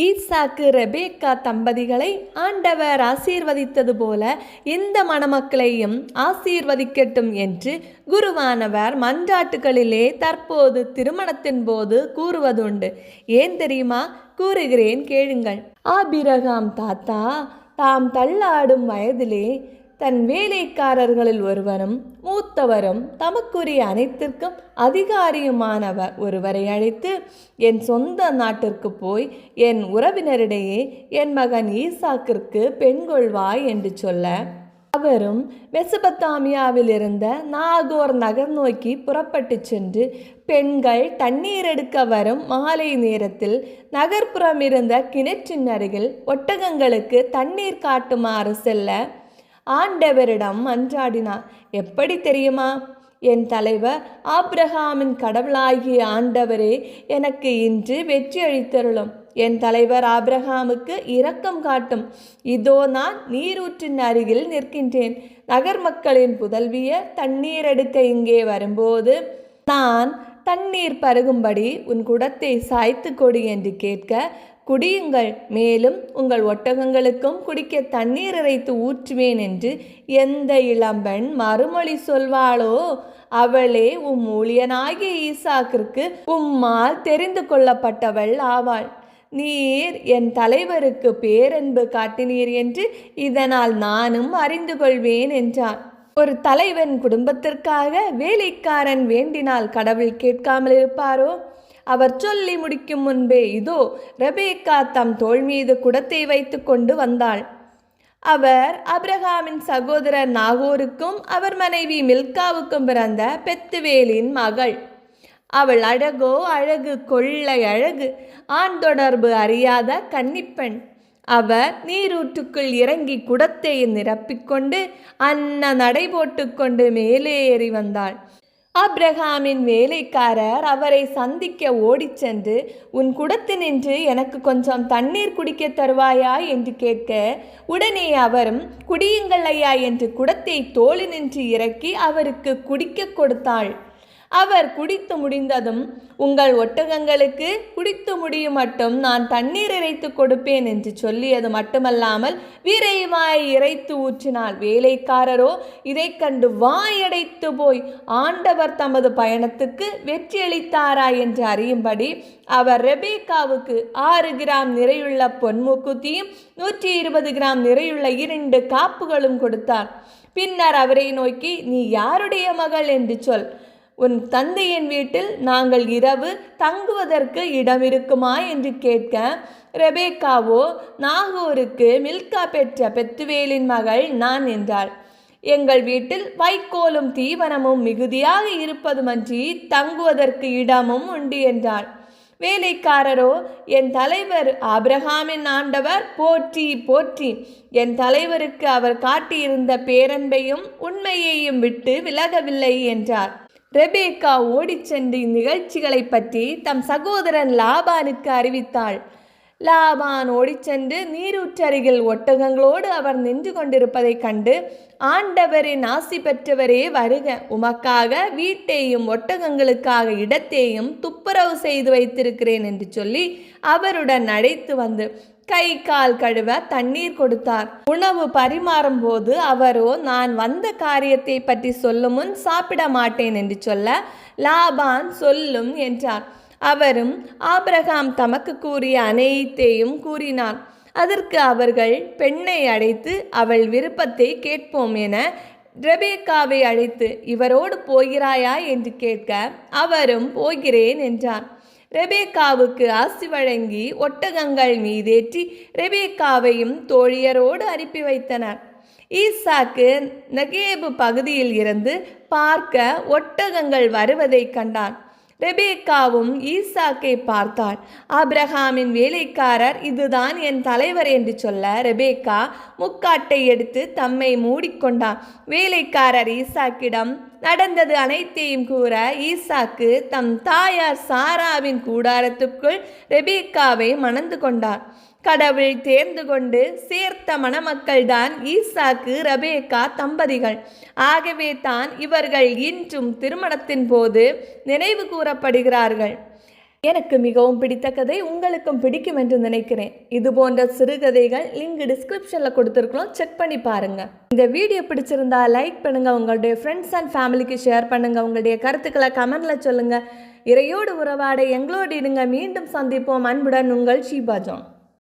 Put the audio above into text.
ஈசாக்கு Rebecca தம்பதிகளை ஆண்டவர் ஆசீர்வதித்தது போல இந்த மணமக்களையும் ஆசீர்வதிக்கட்டும் என்று குருவானவர் மன்றாட்டுகளிலே தற்போது திருமணத்தின் போது கூறுவதுண்டு. ஏன் தெரியுமா? கூறுகிறேன், கேளுங்கள். ஆபிரகாம் தாத்தா தாம் தள்ளாடும் வயதிலே தன் வேலைக்காரர்களில் ஒருவரும் மூத்தவரும் தமக்குரிய அனைத்திற்கும் அதிகாரியுமானவர் ஒருவரை அழைத்து, என் சொந்த நாட்டிற்கு போய் என் உறவினரிடையே என் மகன் ஈசாக்கிற்கு பெண் கொள்வாய் என்று சொல்ல, அவரும் மெசபத்தாமியாவில் இருந்த நாகோர் நகர் நோக்கி புறப்பட்டு சென்று பெண்கள் தண்ணீர் எடுக்க வரும் மாலை நேரத்தில் நகர்ப்புறம் இருந்த கிணற்றின் அருகில் ஒட்டகங்களுக்கு தண்ணீர் காட்டுமாறு செல்ல ஆண்டவரிடம் மன்றாடினார். எப்படி தெரியுமா? என் தலைவர் ஆபிரகாமின் கடவுளாகிய ஆண்டவரே, எனக்கு இன்று வெற்றி அளித்தருளும். என் தலைவர் ஆபிரகாமுக்கு இரக்கம் காட்டும். இதோ நான் நீரூற்றின் அருகில் நிற்கின்றேன். நகர் மக்களின் புதல்விய தண்ணீர் எடுக்க இங்கே வரும்போது நான் தண்ணீர் பருகும்படி உன் குடத்தை சாய்த்து கொடு என்று கேட்க, குடியுங்கள், மேலும் உங்கள் ஒட்டகங்களுக்கும் குடிக்க தண்ணீர் இறைத்து ஊற்றுவேன் என்று எந்த இளம்பெண் மறுமொழி சொல்வாளோ அவளே ஊழியனாகிய ஈசாக்கிற்கு உம்மால் தெரிந்து கொள்ளப்பட்டவள் ஆவாள். நீர் என் தலைவருக்கு பேரன்பு காட்டினீர் என்று இதனால் நானும் அறிந்து கொள்வேன் என்றான். ஒரு தலைவன் குடும்பத்திற்காக வேலைக்காரன் வேண்டினால் கடவுள் கேட்காமல் இருப்பாரோ? அவர் சொல்லி முடிக்கும் முன்பே இதோ ரெபேக்கா தம் தோள் மீது குடத்தை வைத்து கொண்டு வந்தாள். அவர் ஆபிரகாமின் சகோதரர் நாகோருக்கும் அவர் மனைவி மில்காவுக்கும் பிறந்த பெத்துவேலின் மகள். அவள் அழகோ அழகு, கொள்ளை அழகு, ஆண் தொடர்பு அறியாத கன்னிப்பெண். அவர் நீரூற்றுக்குள் இறங்கி குடத்தை நிரப்பிக்கொண்டு நடை போட்டுக்கொண்டு மேலே ஏறி வந்தாள். ஆபிரகாமின் வேலைக்காரர் அவரை சந்திக்க ஓடிச் சென்று, உன் குடத்தினின்று எனக்கு கொஞ்சம் தண்ணீர் குடிக்க தருவாயா என்று கேட்க, உடனே அவரும் குடியுங்கள் ஐயா என்று குடத்தை தோளினின்று இறக்கி அவருக்கு குடிக்க கொடுத்தாள். அவர் குடித்து முடிந்ததும், உங்கள் ஒட்டகங்களுக்கு குடித்து முடியும் மட்டும் நான் தண்ணீர் இறைத்து கொடுப்பேன் என்று சொல்லியது மட்டுமல்லாமல் விரைவாய் இறைத்து ஊற்றினாள். வேலைக்காரரோ இதை கண்டு வாயடைத்து போய் ஆண்டவர் தமது பயணத்துக்கு வெற்றியளித்தாரா என்று அறியும்படி அவர் ரெபேக்காவுக்கு 6 கிராம் நிறையுள்ள பொன்மூக்குத்தியும் 120 கிராம் நிறையுள்ள 2 காப்புகளும் கொடுத்தார். பின்னர் அவரை நோக்கி, நீ யாருடைய மகள் என்று சொல். உன் தந்தையின் வீட்டில் நாங்கள் இரவு தங்குவதற்கு இடம் இருக்குமா என்று கேட்க, ரெபேக்காவோ நாகோருக்கு மில்கா பெற்ற பெத்துவேலின் மகள் நான் என்றாள். எங்கள் வீட்டில் வைக்கோலும் தீவனமும் மிகுதியாக இருப்பதுமன்றி தங்குவதற்கு இடமும் உண்டு என்றாள். வேலைக்காரரோ, என் தலைவர் ஆபிரகாமின் ஆண்டவர் போற்றி போற்றி, என் தலைவருக்கு அவர் காட்டியிருந்த பேரன்பையும் உண்மையையும் விட்டு விலகவில்லை என்றார். ரெபேக்கா ஓடிச் சென்று இந்நிகழ்ச்சிகளை பற்றி தம் சகோதரன் லாபானுக்கு அறிவித்தாள். லாபான் ஓடிச்சென்று நீரூற்றருகில் ஒட்டகங்களோடு அவர் நின்று கொண்டிருப்பதைக் கண்டு, ஆண்டவரின் ஆசி பெற்றவரே வருக, உமக்காக வீட்டையும் ஒட்டகங்களுக்காக இடத்தையும் துப்புரவு செய்து வைத்திருக்கிறேன் என்று சொல்லி அவருடன் அழைத்து வந்து கை கால் கழுவ தண்ணீர் கொடுத்தார். உணவு பரிமாறும் போது அவரோ, நான் வந்த காரியத்தை பற்றி சொல்லும் முன் சாப்பிட மாட்டேன் என்று சொல்ல, லாபான் சொல்லும் என்றார். அவரும் ஆபிரகாம் தமக்கு கூறிய அனைத்தையும் கூறினார். அதற்கு அவர்கள் பெண்ணை அழைத்து அவள் விருப்பத்தை கேட்போம் என ரெபேக்காவை அழைத்து, இவரோடு போகிறாயா என்று கேட்க, அவரும் போகிறேன் என்றார். ரெபேக்காவுக்கு ஆசி வழங்கி ஒட்டகங்கள் மீதேற்றி ரெபேக்காவையும் தோழியரோடு அனுப்பி வைத்தனர். ஈசாக்கு நகேபு பகுதியில் இருந்து பார்க்க ஒட்டகங்கள் வருவதை கண்டான். ரெபேக்காவும் ஈசாக்கை பார்த்தாள். ஆபிரகாமின் வேலைக்காரர், இதுதான் என் தலைவர் என்று சொல்ல, ரெபேக்கா முக்காட்டை எடுத்து தம்மை மூடிக்கொண்டார். வேலைக்காரர் ஈசாக்கிடம் நடந்தது அனைத்தையும் கூற, ஈசாக்கு தம் தாயார் சாராவின் கூடாரத்துக்குள் ரெபேக்காவை மணந்து கொண்டார். கடவுள் தேர்ந்து கொண்டு சேர்த்த மணமக்கள்தான் ஈசாக்கு ரெபேக்கா தம்பதிகள். ஆகவே தான் இவர்கள் இன்றும் திருமணத்தின் போது நினைவு கூறப்படுகிறார்கள். எனக்கு மிகவும் பிடித்த கதை உங்களுக்கும் பிடிக்கும் என்று நினைக்கிறேன். இது போன்ற சிறுகதைகள் லிங்க் டிஸ்கிரிப்ஷனில் கொடுத்துருக்கோம், செக் பண்ணி பாருங்கள். இந்த வீடியோ பிடிச்சிருந்தா லைக் பண்ணுங்கள், உங்களுடைய ஃப்ரெண்ட்ஸ் அண்ட் ஃபேமிலிக்கு ஷேர் பண்ணுங்கள், உங்களுடைய கருத்துக்களை கமெண்டில் சொல்லுங்கள். இறையோடு உறவாட எங்களோடு இருங்க. மீண்டும் சந்திப்போம். அன்புடன் உங்கள் ஷீபா ஜான்.